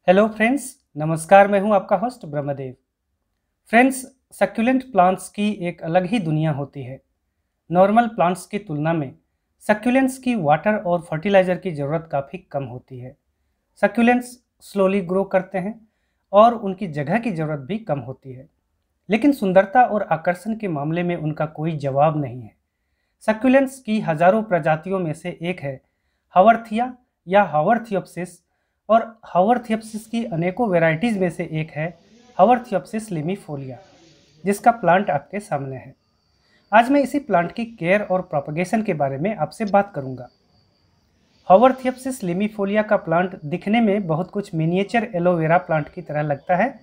Hello friends, नमस्कार। मैं हूं आपका host Brahmadev. Friends, succulent plants की एक अलग ही दुनिया होती है। नॉर्मल प्लांट्स की तुलना में सक्यूलेंट्स की वाटर और फर्टिलाइज़र की ज़रूरत काफ़ी कम होती है। सक्यूलेंट्स स्लोली ग्रो करते हैं और उनकी जगह की ज़रूरत भी कम होती है, लेकिन सुंदरता और आकर्षण के मामले में उनका कोई जवाब नहीं है। सक्यूलेंट्स की हज़ारों प्रजातियों में से एक है हावर्थिया या हावरथियोप्सिस, और हावरथियोप्सिस की अनेकों वैरायटीज़ में से एक है हावरथियोप्सिस लिमिफोलिया, जिसका प्लांट आपके सामने है। आज मैं इसी प्लांट की केयर और प्रोपगेशन के बारे में आपसे बात करूंगा। हावरथियोप्सिस लिमिफोलिया का प्लांट दिखने में बहुत कुछ मिनिएचर एलोवेरा प्लांट की तरह लगता है,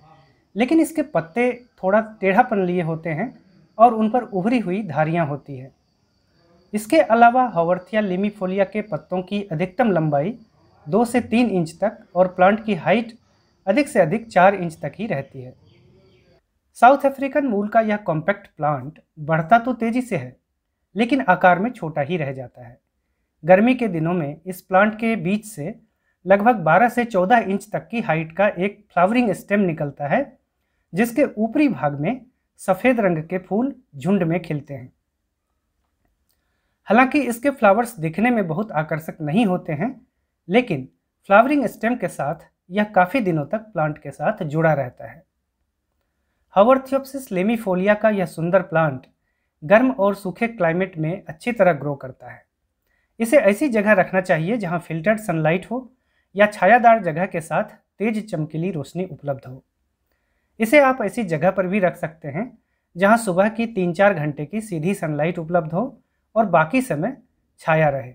लेकिन इसके पत्ते थोड़ा टेढ़ापन लिए होते हैं और उन पर उभरी हुई धारियां होती है। इसके अलावा हावरथिया लिमिफोलिया के पत्तों की अधिकतम लंबाई 2 से 3 इंच तक और प्लांट की हाइट अधिक से अधिक 4 इंच तक ही रहती है। साउथ अफ्रीकन मूल का यह कॉम्पैक्ट प्लांट बढ़ता तो तेजी से है, लेकिन आकार में छोटा ही रह जाता है। गर्मी के दिनों में इस प्लांट के बीच से लगभग 12 से 14 इंच तक की हाइट का एक फ्लावरिंग स्टेम निकलता है, जिसके ऊपरी भाग में सफ़ेद रंग के फूल झुंड में खिलते हैं। हालांकि इसके फ्लावर्स दिखने में बहुत आकर्षक नहीं होते हैं, लेकिन फ्लावरिंग स्टेम के साथ यह काफ़ी दिनों तक प्लांट के साथ जुड़ा रहता है। हावरथियोप्सिस लेमिफोलिया का यह सुंदर प्लांट गर्म और सूखे क्लाइमेट में अच्छी तरह ग्रो करता है। इसे ऐसी जगह रखना चाहिए जहां फिल्टर्ड सनलाइट हो या छायादार जगह के साथ तेज चमकीली रोशनी उपलब्ध हो। इसे आप ऐसी जगह पर भी रख सकते हैं जहां सुबह की 3-4 घंटे की सीधी सनलाइट उपलब्ध हो और बाकी समय छाया रहे।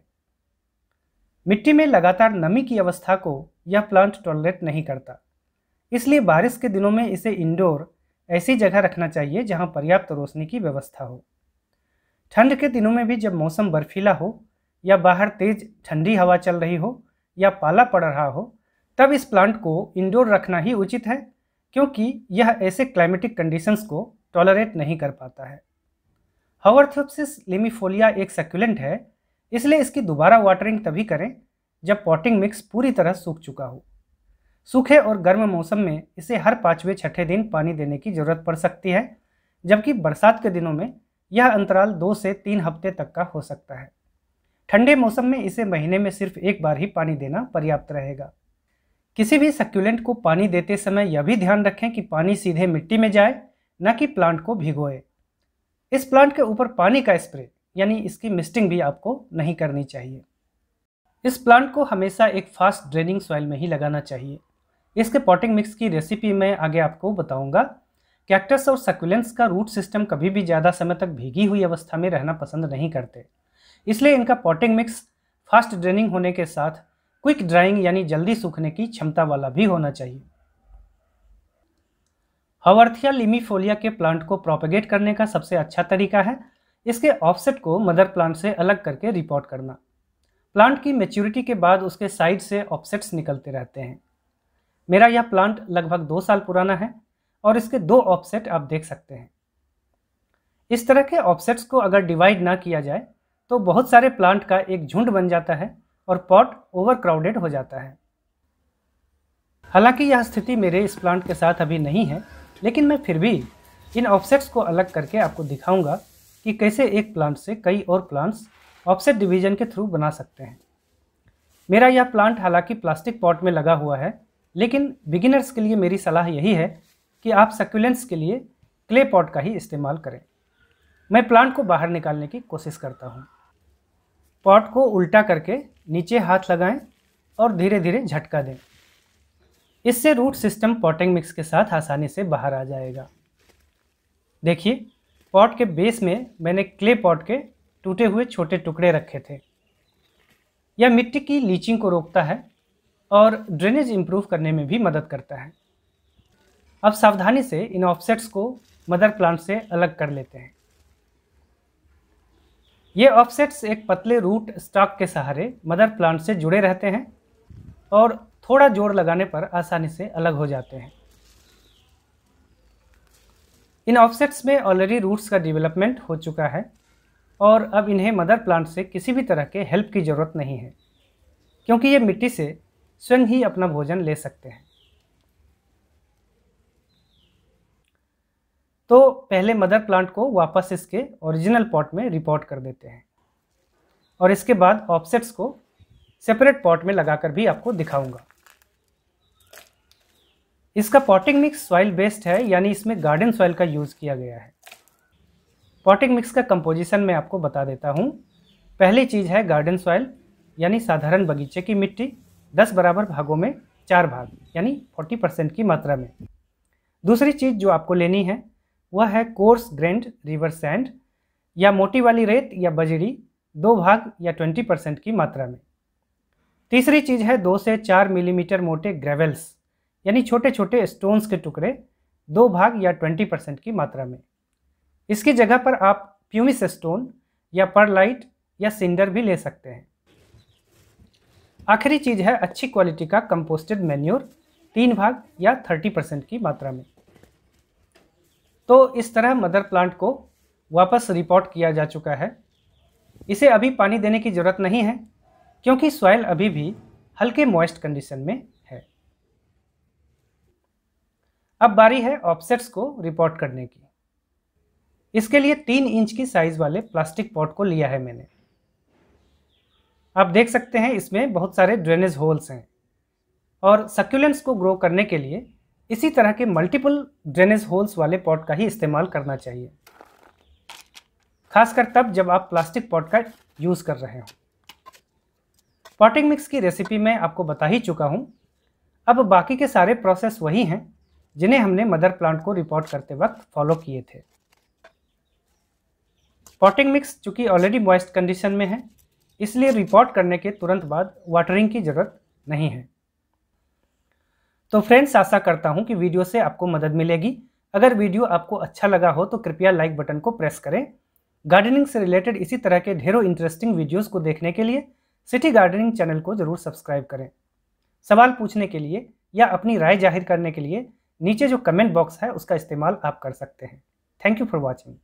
मिट्टी में लगातार नमी की अवस्था को यह प्लांट टॉलरेट नहीं करता, इसलिए बारिश के दिनों में इसे इंडोर ऐसी जगह रखना चाहिए जहां पर्याप्त रोशनी की व्यवस्था हो। ठंड के दिनों में भी जब मौसम बर्फीला हो या बाहर तेज ठंडी हवा चल रही हो या पाला पड़ रहा हो, तब इस प्लांट को इंडोर रखना ही उचित है, क्योंकि यह ऐसे क्लाइमेटिक कंडीशंस को टॉलरेट नहीं कर पाता है। हावरथियोप्सिस लिमिफोलिया एक सक्यूलेंट है, इसलिए इसकी दोबारा वाटरिंग तभी करें जब पॉटिंग मिक्स पूरी तरह सूख चुका हो। सूखे और गर्म मौसम में इसे हर 5वें-6ठे दिन पानी देने की जरूरत पड़ सकती है, जबकि बरसात के दिनों में यह अंतराल 2 से 3 हफ्ते तक का हो सकता है। ठंडे मौसम में इसे महीने में सिर्फ एक बार ही पानी देना पर्याप्त रहेगा। किसी भी सक्यूलेंट को पानी देते समय यह भी ध्यान रखें कि पानी सीधे मिट्टी में जाए, न कि प्लांट को भिगोए। इस प्लांट के ऊपर पानी का स्प्रे यानी इसकी मिस्टिंग भी आपको नहीं करनी चाहिए। इस प्लांट को हमेशा एक फास्ट ड्रेनिंग सॉइल में ही लगाना चाहिए। इसके पॉटिंग मिक्स की रेसिपी मैं आगे आपको बताऊंगा। कैक्टस और सक्यूलेंट्स का रूट सिस्टम कभी भी ज़्यादा समय तक भीगी हुई अवस्था में रहना पसंद नहीं करते, इसलिए इनका पॉटिंग मिक्स फास्ट ड्रेनिंग होने के साथ क्विक ड्राइंग यानी जल्दी सूखने की क्षमता वाला भी होना चाहिए। हावरथिया लिमिफोलिया के प्लांट को प्रोपेगेट करने का सबसे अच्छा तरीका है इसके ऑफसेट को मदर प्लांट से अलग करके रिपोर्ट करना। प्लांट की मैच्योरिटी के बाद उसके साइड से ऑफसेट्स निकलते रहते हैं। मेरा यह प्लांट लगभग 2 साल पुराना है और इसके 2 ऑफसेट आप देख सकते हैं। इस तरह के ऑफसेट्स को अगर डिवाइड ना किया जाए तो बहुत सारे प्लांट का एक झुंड बन जाता है और पॉट ओवर क्राउडेड हो जाता है। हालांकि यह स्थिति मेरे इस प्लांट के साथ अभी नहीं है, लेकिन मैं फिर भी इन ऑफसेट्स को अलग करके आपको दिखाऊंगा कि कैसे एक प्लांट से कई और प्लांट्स ऑफसेट डिवीजन के थ्रू बना सकते हैं। मेरा यह प्लांट हालांकि प्लास्टिक पॉट में लगा हुआ है, लेकिन बिगिनर्स के लिए मेरी सलाह यही है कि आप सक्यूलेंट्स के लिए क्ले पॉट का ही इस्तेमाल करें। मैं प्लांट को बाहर निकालने की कोशिश करता हूँ। पॉट को उल्टा करके नीचे हाथ लगाएं और धीरे धीरे झटका दें। इससे रूट सिस्टम पॉटिंग मिक्स के साथ आसानी से बाहर आ जाएगा। देखिए, पॉट के बेस में मैंने क्ले पॉट के टूटे हुए छोटे टुकड़े रखे थे। यह मिट्टी की लीचिंग को रोकता है और ड्रेनेज इंप्रूव करने में भी मदद करता है। अब सावधानी से इन ऑफसेट्स को मदर प्लांट से अलग कर लेते हैं। ये ऑफसेट्स एक पतले रूट स्टॉक के सहारे मदर प्लांट से जुड़े रहते हैं और थोड़ा जोर लगाने पर आसानी से अलग हो जाते हैं। इन ऑफसेट्स में ऑलरेडी रूट्स का डेवलपमेंट हो चुका है और अब इन्हें मदर प्लांट से किसी भी तरह के हेल्प की ज़रूरत नहीं है, क्योंकि ये मिट्टी से स्वयं ही अपना भोजन ले सकते हैं। तो पहले मदर प्लांट को वापस इसके ओरिजिनल पॉट में रिपोर्ट कर देते हैं और इसके बाद ऑफसेट्स को सेपरेट पॉट में लगाकर भी आपको दिखाऊंगा। इसका पॉटिंग मिक्स सॉइल बेस्ड है, यानी इसमें गार्डन सॉइल का यूज़ किया गया है। पॉटिंग मिक्स का कंपोजिशन मैं आपको बता देता हूँ। पहली चीज़ है गार्डन सॉइल, यानी साधारण बगीचे की मिट्टी 10 बराबर भागों में 4 भाग, यानी 40% की मात्रा में। दूसरी चीज़ जो आपको लेनी है वह है कोर्स ग्रेन्ड रिवर सैंड या मोटी वाली रेत या बजरी 2 भाग या 20% की मात्रा में। तीसरी चीज़ है 2 से 4 मिलीमीटर मोटे ग्रेवल्स, यानी छोटे छोटे स्टोन्स के टुकड़े 2 भाग या 20% की मात्रा में। इसकी जगह पर आप प्यूमिस स्टोन या परलाइट या सिंडर भी ले सकते हैं। आखिरी चीज़ है अच्छी क्वालिटी का कंपोस्टेड मैन्योर 3 भाग या 30% की मात्रा में। तो इस तरह मदर प्लांट को वापस रिपोर्ट किया जा चुका है। इसे अभी पानी देने की ज़रूरत नहीं है क्योंकि सॉइल अभी भी हल्के मॉइस्ट कंडीशन में है। अब बारी है ऑफसेट्स को रिपोर्ट करने की। इसके लिए 3 इंच की साइज वाले प्लास्टिक पॉट को लिया है मैंने। आप देख सकते हैं इसमें बहुत सारे ड्रेनेज होल्स हैं और सक्यूलेंट्स को ग्रो करने के लिए इसी तरह के मल्टीपल ड्रेनेज होल्स वाले पॉट का ही इस्तेमाल करना चाहिए, खासकर तब जब आप प्लास्टिक पॉट का यूज़ कर रहे हो। पॉटिंग मिक्स की रेसिपी मैं आपको बता ही चुका हूँ। अब बाकी के सारे प्रोसेस वही हैं जिन्हें हमने मदर प्लांट को रिपोर्ट करते वक्त फॉलो किए थे। पॉटिंग मिक्स चूँकि ऑलरेडी मॉइस्ट कंडीशन में है, इसलिए रिपोर्ट करने के तुरंत बाद वाटरिंग की ज़रूरत नहीं है। तो फ्रेंड्स, आशा करता हूँ कि वीडियो से आपको मदद मिलेगी। अगर वीडियो आपको अच्छा लगा हो तो कृपया लाइक बटन को प्रेस करें। गार्डनिंग से रिलेटेड इसी तरह के ढेरों इंटरेस्टिंग वीडियोस को देखने के लिए सिटी गार्डनिंग चैनल को ज़रूर सब्सक्राइब करें। सवाल पूछने के लिए या अपनी राय जाहिर करने के लिए नीचे जो कमेंट बॉक्स है उसका इस्तेमाल आप कर सकते हैं। Thank you for watching.